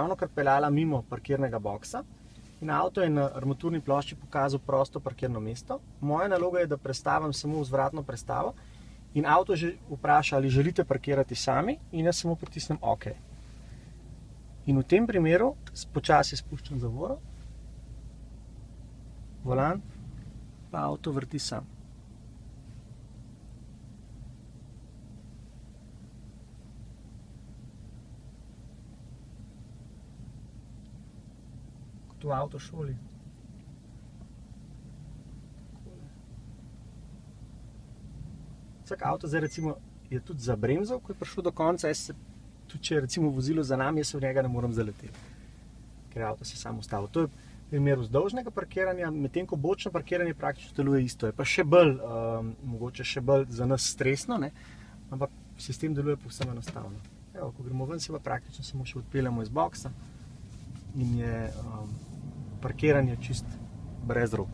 ravno kar peljala mimo parkirnega boksa in avto je na armaturni plošči pokazal prosto parkirno mesto. Moja naloga je, da prestavim samo vzvratno prestavo in avto že vpraša, ali želite parkirati sami, in jaz samo pritisnem OK. In v tem primeru počasi spuščam zavoro, volan, pa avto vrti sam. Kot v avtošoli. Vsak avto zdaj recimo je tudi zabremzal, ko je prišel do konca, tudi če je recimo vozilo za nami, jaz se v njega ne morem zaleteti, ker avto se sam ustavil. To je primer vzdolžnega parkiranja, medtem ko bočno parkiranje praktično deluje isto. Je pa še bolj, mogoče še bolj za nas stresno, ne? Ampak sistem deluje povsem enostavno. Evo, ko gremo ven, se pa praktično samo še odpeljamo iz boksa in je parkiranje čist brez rok.